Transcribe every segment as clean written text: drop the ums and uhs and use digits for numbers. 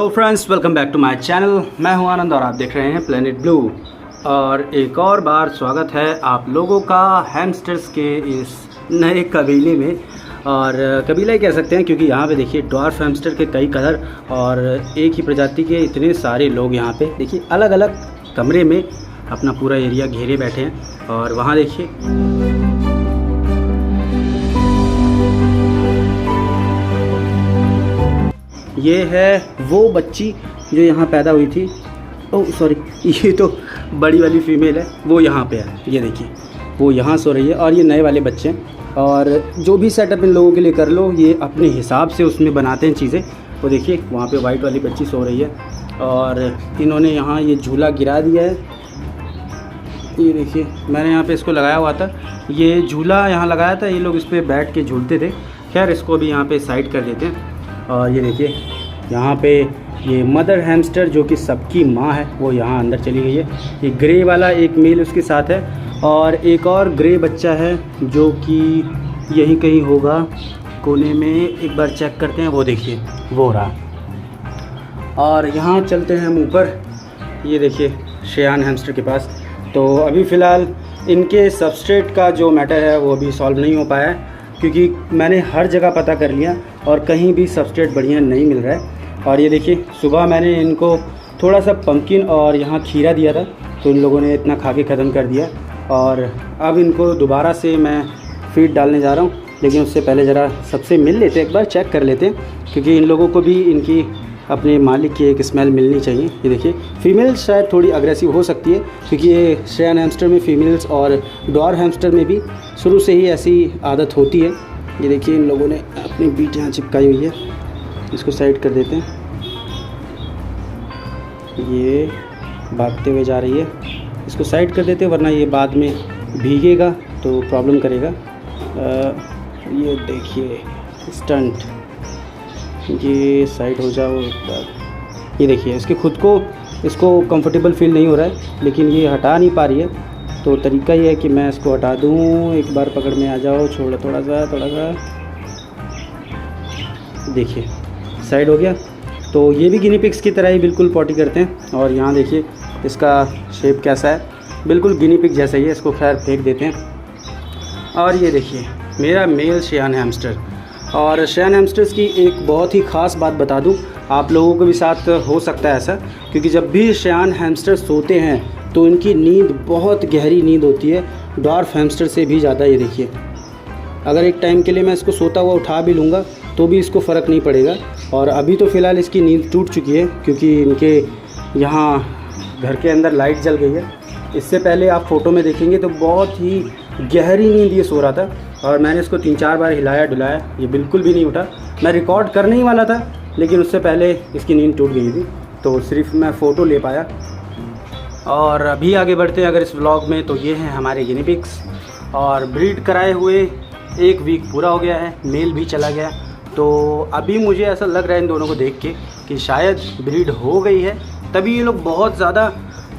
तो friends, welcome back to my channel. मैं हूं आनंद और आप देख रहे हैं प्लेनेट ब्लू। और एक और बार स्वागत है आप लोगों का हैमस्टर्स के इस नए कबीले में। और कबीला ही कह सकते हैं क्योंकि यहाँ पे देखिए ड्वार्फ हैमस्टर के कई कलर और एक ही प्रजाति के इतने सारे लोग यहाँ पे देखिए अलग अलग कमरे में अपना पूरा एरिया घेरे बैठे हैं। और वहाँ देखिए ये है वो बच्ची जो यहाँ पैदा हुई थी। ओह सॉरी, ये तो बड़ी वाली फीमेल है, वो यहाँ पे है। ये देखिए वो यहाँ सो रही है और ये नए वाले बच्चे हैं। और जो भी सेटअप इन लोगों के लिए कर लो, ये अपने हिसाब से उसमें बनाते हैं चीज़ें। वो देखिए वहाँ पे वाइट वाली बच्ची सो रही है और इन्होंने यहाँ ये झूला गिरा दिया है। ये देखिए मैंने यहाँ पे इसको लगाया हुआ था, ये झूला यहाँ लगाया था, ये लोग इस पर बैठ के झूलते थे। खैर इसको भी यहाँ पे साइड कर देते हैं। और ये देखिए यहाँ पे ये मदर हैमस्टर जो कि सबकी माँ है वो यहाँ अंदर चली गई है। ये ग्रे वाला एक मेल उसके साथ है और एक और ग्रे बच्चा है जो कि यहीं कहीं होगा कोने में। एक बार चेक करते हैं, वो देखिए वो रहा। और यहाँ चलते हैं हम ऊपर, ये देखिए शेयान हैमस्टर के पास। तो अभी फ़िलहाल इनके सबस्ट्रेट का जो मैटर है वो अभी सॉल्व नहीं हो पाया है क्योंकि मैंने हर जगह पता कर लिया और कहीं भी सबस्ट्रेट बढ़िया नहीं मिल रहा है। और ये देखिए सुबह मैंने इनको थोड़ा सा पंपकिन और यहाँ खीरा दिया था तो इन लोगों ने इतना खा के ख़त्म कर दिया। और अब इनको दोबारा से मैं फीड डालने जा रहा हूँ, लेकिन उससे पहले ज़रा सबसे मिल लेते हैं, एक बार चेक कर लेते हैं क्योंकि इन लोगों को भी इनकी अपने मालिक की एक स्मेल मिलनी चाहिए। ये देखिए फ़ीमेल शायद थोड़ी अग्रेसिव हो सकती है क्योंकि ये शेयान हैमस्टर में फ़ीमेल्स और ड्वार्फ हैमस्टर में भी शुरू से ही ऐसी आदत होती है। ये देखिए इन लोगों ने अपनी बीट यहाँ चिपकाई हुई है, इसको साइड कर देते हैं। ये भागते हुए जा रही है, इसको साइड कर देते हैं वरना ये बाद में भीगेगा तो प्रॉब्लम करेगा। ये देखिए स्टंट, ये साइड हो जाओ। ये देखिए इसके खुद को इसको कंफर्टेबल फील नहीं हो रहा है लेकिन ये हटा नहीं पा रही है। तो तरीका ये है कि मैं इसको हटा दूँ। एक बार पकड़ में आ जाओ, छोड़ो थोड़ा सा। देखिए साइड हो गया। तो ये भी गिनी पिग्स की तरह ही बिल्कुल पॉटी करते हैं। और यहाँ देखिए इसका शेप कैसा है, बिल्कुल गिनी पिग जैसा ही है। इसको खैर फेंक देते हैं। और ये देखिए मेरा मेल शेयान हैमस्टर। और शेयान हैमस्टर्स की एक बहुत ही ख़ास बात बता दूं, आप लोगों के भी साथ हो सकता है ऐसा, क्योंकि जब भी शेयान हैमस्टर सोते हैं तो इनकी नींद बहुत गहरी नींद होती है, ड्वार्फ हैमस्टर से भी ज़्यादा। ये देखिए अगर एक टाइम के लिए मैं इसको सोता हुआ उठा भी लूँगा तो भी इसको फ़र्क नहीं पड़ेगा। और अभी तो फ़िलहाल इसकी नींद टूट चुकी है क्योंकि इनके यहाँ घर के अंदर लाइट जल गई है। इससे पहले आप फ़ोटो में देखेंगे तो बहुत ही गहरी नींद ये सो रहा था और मैंने इसको 3-4 बार हिलाया डुलाया, ये बिल्कुल भी नहीं उठा। मैं रिकॉर्ड करने ही वाला था लेकिन उससे पहले इसकी नींद टूट गई थी तो सिर्फ मैं फ़ोटो ले पाया। और अभी आगे बढ़ते हैं अगर इस व्लॉग में, तो ये हैं हमारे गिनी पिग्स। और ब्रीड कराए हुए 1 वीक पूरा हो गया है, मेल भी चला गया। तो अभी मुझे ऐसा लग रहा है इन दोनों को देख के कि शायद ब्रीड हो गई है, तभी ये लोग बहुत ज़्यादा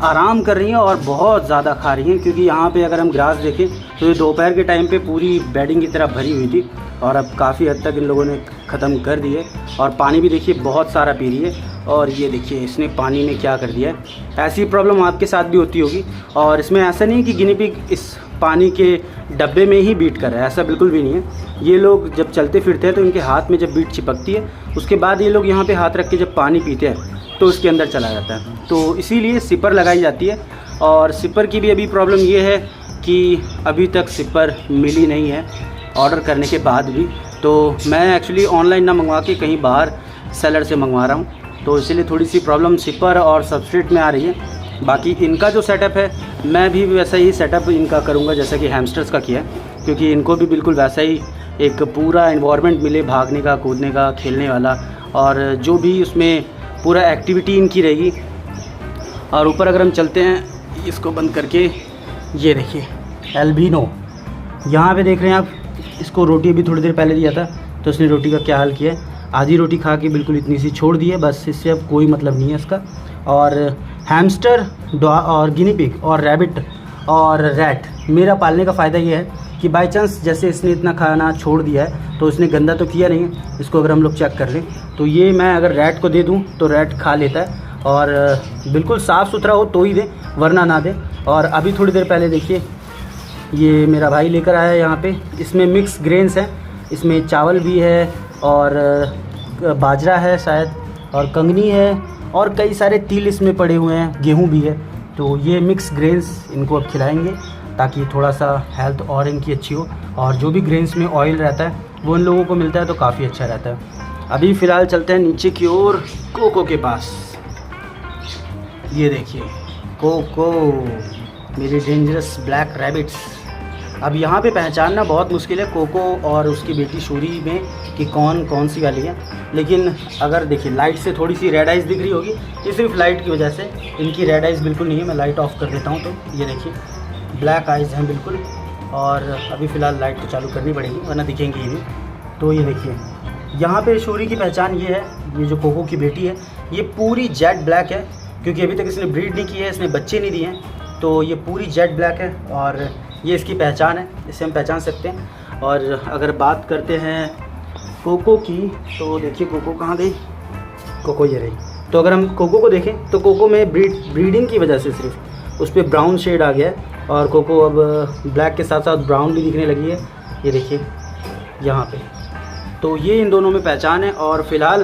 आराम कर रही हैं और बहुत ज़्यादा खा रही हैं। क्योंकि यहाँ पे अगर हम ग्रास देखें तो ये दोपहर के टाइम पे पूरी बेडिंग की तरह भरी हुई थी और अब काफ़ी हद तक इन लोगों ने ख़त्म कर दी है। और पानी भी देखिए बहुत सारा पी रही है। और ये देखिए इसने पानी में क्या कर दिया है। ऐसी प्रॉब्लम आपके साथ भी होती होगी। और इसमें ऐसा नहीं कि गिनी पिग इस पानी के डब्बे में ही बीट कर रहा है, ऐसा बिल्कुल भी नहीं है। ये लोग जब चलते फिरते हैं तो इनके हाथ में जब बीट चिपकती है उसके बाद ये लोग यहाँ पे हाथ रख के जब पानी पीते हैं तो उसके अंदर चला जाता है। तो इसीलिए सिपर लगाई जाती है। और सिपर की भी अभी प्रॉब्लम ये है कि अभी तक सिपर मिली नहीं है ऑर्डर करने के बाद भी। तो मैं एक्चुअली ऑनलाइन ना मंगवा के कहीं बाहर सेलर से मंगवा रहा हूँ, तो इसीलिए थोड़ी सी प्रॉब्लम सिपर और सबस्ट्रेट में आ रही है। बाकी इनका जो सेटअप है मैं भी वैसा ही सेटअप इनका करूँगा जैसा कि हैमस्टर्स का किया है, क्योंकि इनको भी बिल्कुल वैसा ही एक पूरा एनवायरनमेंट मिले, भागने का, कूदने का, खेलने वाला, और जो भी उसमें पूरा एक्टिविटी इनकी रहेगी। और ऊपर अगर हम चलते हैं इसको बंद करके, ये देखिए एल्बिनो यहाँ पे देख रहे हैं आप। इसको रोटी अभी थोड़ी देर पहले दिया था तो उसने रोटी का क्या हाल किया है, आधी रोटी खा के बिल्कुल इतनी सी छोड़ दी है, बस इससे अब कोई मतलब नहीं है इसका। और हैमस्टर और गिनी पिग और रैबिट और रैट। मेरा पालने का फ़ायदा ये है कि बाय चांस जैसे इसने इतना खाना छोड़ दिया है तो इसने गंदा तो किया नहीं है। इसको अगर हम लोग चेक कर लें तो ये मैं अगर रैट को दे दूँ तो रैट खा लेता है, और बिल्कुल साफ़ सुथरा हो तो ही दे, वरना ना दे। और अभी थोड़ी देर पहले देखिए ये मेरा भाई लेकर आया है यहाँ पे। इसमें मिक्स ग्रेन्स हैं, इसमें चावल भी है और बाजरा है शायद, और कंगनी है, और कई सारे तिल इसमें पड़े हुए हैं, गेहूँ भी है। तो ये मिक्स ग्रेन्स इनको अब खिलाएंगे ताकि थोड़ा सा हेल्थ और इनकी अच्छी हो। और जो भी ग्रेन्स में ऑयल रहता है वो इन लोगों को मिलता है तो काफ़ी अच्छा रहता है। अभी फ़िलहाल चलते हैं नीचे की ओर कोको के पास। ये देखिए कोको, मेरी डेंजरस ब्लैक रैबिट्स। अब यहाँ पे पहचानना बहुत मुश्किल है कोको और उसकी बेटी शूरी में कि कौन सी वाली है। लेकिन अगर देखिए लाइट से थोड़ी सी रेड आइज़ दिख रही होगी, ये सिर्फ लाइट की वजह से। इनकी रेड आइज़ बिल्कुल नहीं है। मैं लाइट ऑफ कर देता हूँ तो ये देखिए ब्लैक आइज़ हैं बिल्कुल। और अभी फ़िलहाल लाइट तो चालू करनी पड़ेगी वरना दिखेंगी ही नहीं। तो ये देखिए यहाँ पे शूरी की पहचान ये है, ये जो कोको की बेटी है ये पूरी जेट ब्लैक है, क्योंकि अभी तक इसने ब्रीड नहीं की है, इसने बच्चे नहीं दिए हैं। तो ये पूरी जेट ब्लैक है और ये इसकी पहचान है, इसे हम पहचान सकते हैं। और अगर बात करते हैं कोको की तो देखिए कोको कहाँ गई, कोको ये रही। तो अगर हम कोको को देखें तो कोको में ब्रीडिंग की वजह से सिर्फ उस पर ब्राउन शेड आ गया है, और कोको अब ब्लैक के साथ साथ ब्राउन भी दिखने लगी है। ये देखिए यहाँ पे। तो ये इन दोनों में पहचान है। और फ़िलहाल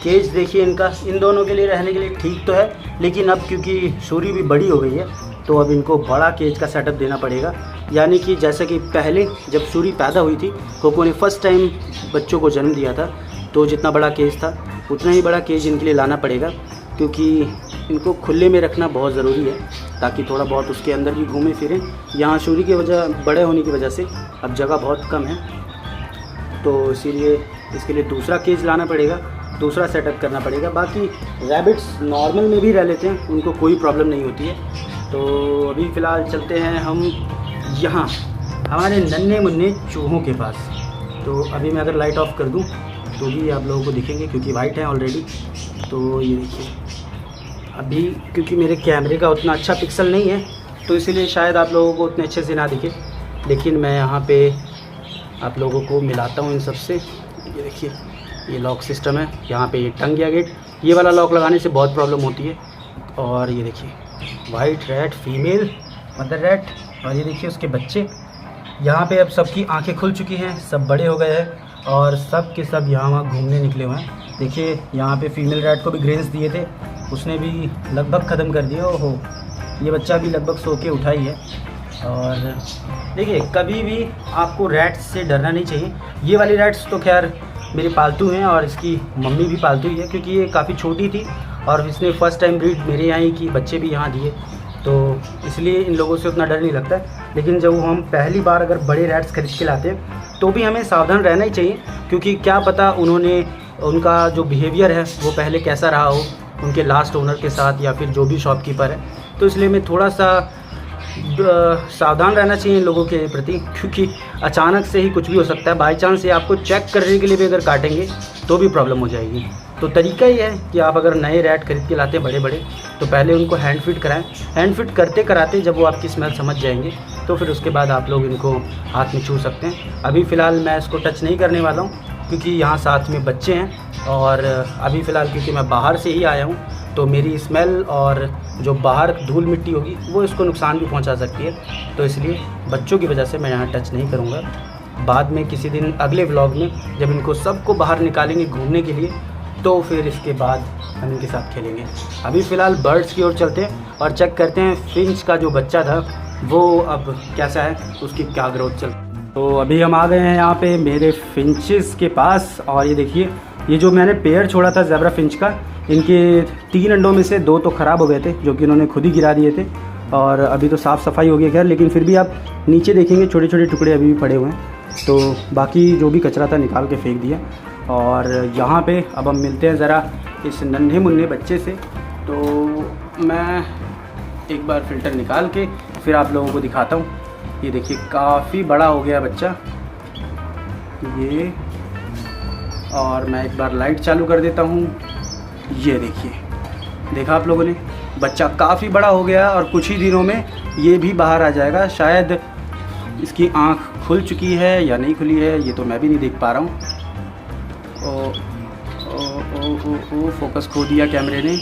केज देखिए इनका, इन दोनों के लिए रहने के लिए ठीक तो है, लेकिन अब क्योंकि शूरी भी बड़ी हो गई है तो अब इनको बड़ा केज का सेटअप देना पड़ेगा। यानी कि जैसे कि पहले जब शूरी पैदा हुई थी, कोको ने फ़र्स्ट टाइम बच्चों को जन्म दिया था, तो जितना बड़ा केज था उतना ही बड़ा केज इनके लिए लाना पड़ेगा, क्योंकि इनको खुले में रखना बहुत ज़रूरी है ताकि थोड़ा बहुत उसके अंदर भी घूमें फिरें। यहाँ शूरी की वजह, बड़े होने की वजह से अब जगह बहुत कम है, तो इसीलिए इसके लिए दूसरा केज लाना पड़ेगा, दूसरा सेटअप करना पड़ेगा। बाकी रैबिट्स नॉर्मल में भी रह लेते हैं, उनको कोई प्रॉब्लम नहीं होती है। तो अभी फ़िलहाल चलते हैं हम यहाँ हमारे नन्हे मुन्ने चूहों के पास। तो अभी मैं अगर लाइट ऑफ कर दूँ तो भी आप लोगों को दिखेंगे क्योंकि वाइट है ऑलरेडी। तो ये देखिए अभी क्योंकि मेरे कैमरे का उतना अच्छा पिक्सल नहीं है तो इसीलिए शायद आप लोगों को उतने अच्छे से ना दिखे, लेकिन मैं यहाँ पे आप लोगों को मिलाता हूँ इन सब से। ये देखिए ये लॉक सिस्टम है, यहाँ पे ये टंग गया गेट। ये वाला लॉक लगाने से बहुत प्रॉब्लम होती है। और ये देखिए white rat female mother rat, और ये देखिए उसके बच्चे। यहाँ पे अब सबकी आंखें खुल चुकी हैं, सब बड़े हो गए हैं और सब के सब यहाँ वहाँ घूमने निकले हुए हैं। देखिए यहाँ पे फीमेल रैट को भी ग्रेन्स दिए थे, उसने भी लगभग ख़त्म कर दिया। ओहो ये बच्चा भी लगभग सो के उठा ही है। और देखिए कभी भी आपको रैट्स से डरना नहीं चाहिए। ये वाली रैट्स तो खैर मेरे पालतू हैं और इसकी मम्मी भी पालतू ही है, क्योंकि ये काफ़ी छोटी थी और इसने फ़र्स्ट टाइम ब्रीड मेरे यहाँ ही की, बच्चे भी यहाँ दिए, तो इसलिए इन लोगों से उतना डर नहीं लगता है। लेकिन जब हम पहली बार अगर बड़े रैट्स खरीद के लाते हैं तो भी हमें सावधान रहना ही चाहिए, क्योंकि क्या पता उनका जो बिहेवियर है वो पहले कैसा रहा हो उनके लास्ट ओनर के साथ या फिर जो भी शॉपकीपर है। तो इसलिए हमें थोड़ा सा सावधान रहना चाहिए इन लोगों के प्रति, क्योंकि अचानक से ही कुछ भी हो सकता है। बाई चांस ये आपको चेक करने के लिए भी अगर काटेंगे तो भी प्रॉब्लम हो जाएगी। तो तरीका ये है कि आप अगर नए रैट खरीद के लाते हैं बड़े बड़े तो पहले उनको हैंड फिट कराएं। हैंड फिट करते कराते जब वो आपकी स्मेल समझ जाएंगे तो फिर उसके बाद आप लोग इनको हाथ में छू सकते हैं। अभी फ़िलहाल मैं इसको टच नहीं करने वाला हूँ क्योंकि यहाँ साथ में बच्चे हैं, और अभी फ़िलहाल क्योंकि मैं बाहर से ही आया हूँ तो मेरी स्मेल और जो बाहर धूल मिट्टी होगी वो इसको नुकसान भी पहुँचा सकती है। तो इसलिए बच्चों की वजह से मैं यहाँ टच नहीं करूँगा। बाद में किसी दिन अगले व्लॉग में जब इनको सबको बाहर निकालेंगे घूमने के लिए तो फिर इसके बाद हम इनके साथ खेलेंगे। अभी फ़िलहाल बर्ड्स की ओर चलते हैं और चेक करते हैं फिंच का जो बच्चा था वो अब कैसा है, उसकी क्या ग्रोथ चल। तो अभी हम आ गए हैं यहाँ पे मेरे फिंचेस के पास, और ये देखिए ये जो मैंने पेयर छोड़ा था ज़ेब्रा फिंच का, इनके 3 अंडों में से 2 तो ख़राब हो गए थे जो कि इन्होंने खुद ही गिरा दिए थे, और अभी तो साफ़ सफाई हो गई खैर, लेकिन फिर भी आप नीचे देखेंगे छोटे छोटे टुकड़े अभी भी पड़े हुए हैं। तो बाकी जो भी कचरा था निकाल के फेंक दिया। और यहाँ पे अब हम मिलते हैं ज़रा इस नन्हे मुन्ने बच्चे से। तो मैं एक बार फ़िल्टर निकाल के फिर आप लोगों को दिखाता हूँ। ये देखिए काफ़ी बड़ा हो गया बच्चा ये, और मैं एक बार लाइट चालू कर देता हूँ। ये देखिए, देखा आप लोगों ने, बच्चा काफ़ी बड़ा हो गया और कुछ ही दिनों में ये भी बाहर आ जाएगा। शायद इसकी आँख खुल चुकी है या नहीं खुली है, ये तो मैं भी नहीं देख पा रहा हूँ। ओ ओ ओ ओ ओ फोकस खो दिया कैमरे ने।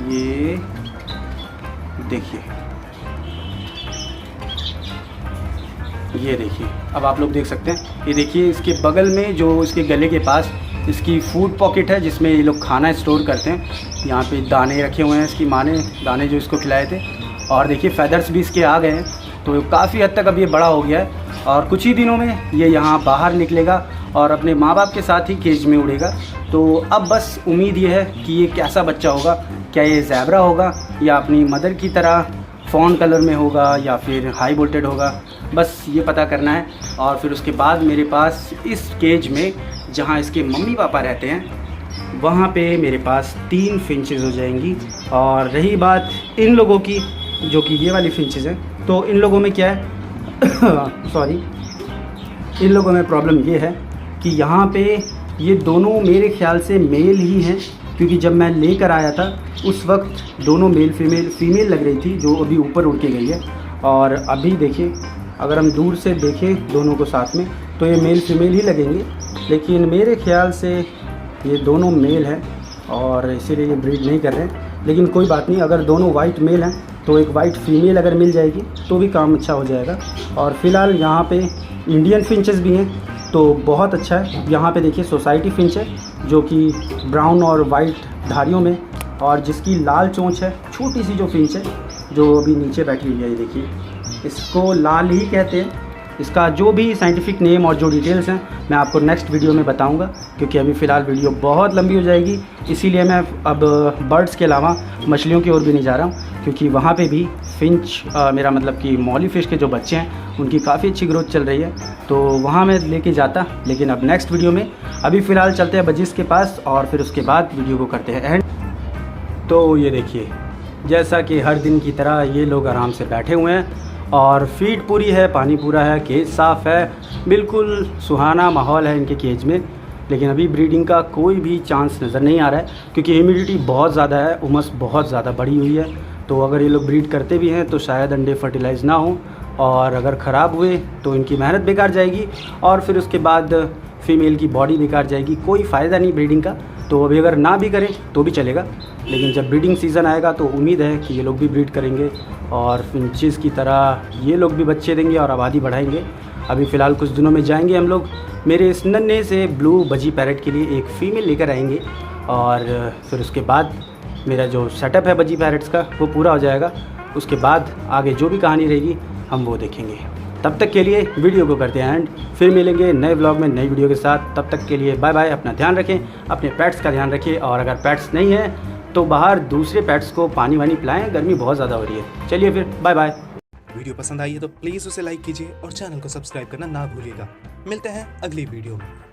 ये देखिए, ये देखिए, अब आप लोग देख सकते हैं। ये देखिए इसके बगल में जो इसके गले के पास इसकी फूड पॉकेट है जिसमें ये लोग खाना स्टोर करते हैं। यहाँ पे दाने रखे हुए हैं, इसकी माँ ने दाने जो इसको खिलाए थे। और देखिए फेदर्स भी इसके आ गए हैं, तो काफ़ी हद तक अब ये बड़ा हो गया है और कुछ ही दिनों में ये यहाँ बाहर निकलेगा और अपने माँ बाप के साथ ही केज में उड़ेगा। तो अब बस उम्मीद ये है कि ये कैसा बच्चा होगा, क्या ये ज़ेब्रा होगा या अपनी मदर की तरह फॉन कलर में होगा या फिर हाई वोल्टेड होगा, बस ये पता करना है। और फिर उसके बाद मेरे पास इस केज में जहाँ इसके मम्मी पापा रहते हैं वहाँ पे मेरे पास 3 फिंचेस हो जाएंगी। और रही बात इन लोगों की, जो कि ये वाली फिंचेस हैं, तो इन लोगों में क्या है सॉरी, इन लोगों में प्रॉब्लम ये है कि यहाँ पे ये दोनों मेरे ख्याल से मेल ही हैं, क्योंकि जब मैं लेकर आया था उस वक्त दोनों मेल फीमेल लग रही थी, जो अभी ऊपर उड़ के गई है। और अभी देखिए, अगर हम दूर से देखें दोनों को साथ में तो ये मेल फीमेल ही लगेंगे, लेकिन मेरे ख्याल से ये दोनों मेल हैं और इसीलिए ये ब्रीड नहीं कर रहे हैं। लेकिन कोई बात नहीं, अगर दोनों वाइट मेल हैं तो एक वाइट फीमेल अगर मिल जाएगी तो भी काम अच्छा हो जाएगा। और फ़िलहाल यहाँ पे इंडियन फिंचेस भी हैं, तो बहुत अच्छा है। यहाँ पे देखिए सोसाइटी फिंच है जो कि ब्राउन और वाइट धारियों में, और जिसकी लाल चोंच है, छोटी सी जो फिंच है जो अभी नीचे बैठी हुई है, ये देखिए, इसको लाल ही कहते हैं। इसका जो भी साइंटिफिक नेम और जो डिटेल्स हैं मैं आपको नेक्स्ट वीडियो में बताऊंगा, क्योंकि अभी फ़िलहाल वीडियो बहुत लंबी हो जाएगी। इसीलिए मैं अब बर्ड्स के अलावा मछलियों की ओर भी नहीं जा रहा हूँ, क्योंकि वहाँ पे भी फिंच मेरा मतलब कि मॉली फ़िश के जो बच्चे हैं उनकी काफ़ी अच्छी ग्रोथ चल रही है, तो वहाँ मैं लेके जाता। लेकिन अब नेक्स्ट वीडियो में, अभी फ़िलहाल चलते हैं बजिस के पास और फिर उसके बाद वीडियो को करते हैं एंड। तो ये देखिए, जैसा कि हर दिन की तरह ये लोग आराम से बैठे हुए हैं और फीड पूरी है, पानी पूरा है, केज साफ़ है, बिल्कुल सुहाना माहौल है इनके केज में। लेकिन अभी ब्रीडिंग का कोई भी चांस नज़र नहीं आ रहा है, क्योंकि ह्यूमिडिटी बहुत ज़्यादा है, उमस बहुत ज़्यादा बढ़ी हुई है। तो अगर ये लोग ब्रीड करते भी हैं तो शायद अंडे फर्टिलाइज़ ना हो, और अगर ख़राब हुए तो इनकी मेहनत बेकार जाएगी और फिर उसके बाद फ़ीमेल की बॉडी बेकार जाएगी। कोई फ़ायदा नहीं ब्रीडिंग का। तो अभी अगर ना भी करें तो भी चलेगा, लेकिन जब ब्रीडिंग सीज़न आएगा तो उम्मीद है कि ये लोग भी ब्रीड करेंगे और फिंचेस की तरह ये लोग भी बच्चे देंगे और आबादी बढ़ाएंगे। अभी फ़िलहाल कुछ दिनों में जाएंगे हम लोग मेरे इस नन्हे से ब्लू बजी पैरेट के लिए एक फ़ीमेल लेकर आएंगे, और फिर उसके बाद मेरा जो सेटअप है बजी पैरेट्स का वो पूरा हो जाएगा। उसके बाद आगे जो भी कहानी रहेगी हम वो देखेंगे। तब तक के लिए वीडियो को करते हैं एंड, फिर मिलेंगे नए व्लॉग में नई वीडियो के साथ। तब तक के लिए बाय बाय। अपना ध्यान रखें, अपने पेट्स का ध्यान रखें, और अगर पेट्स नहीं हैं तो बाहर दूसरे पेट्स को पानी वानी पिलाएं, गर्मी बहुत ज़्यादा हो रही है। चलिए फिर बाय बाय। वीडियो पसंद आई है तो प्लीज़ उसे लाइक कीजिए और चैनल को सब्सक्राइब करना ना भूलिएगा। मिलते हैं अगली वीडियो में।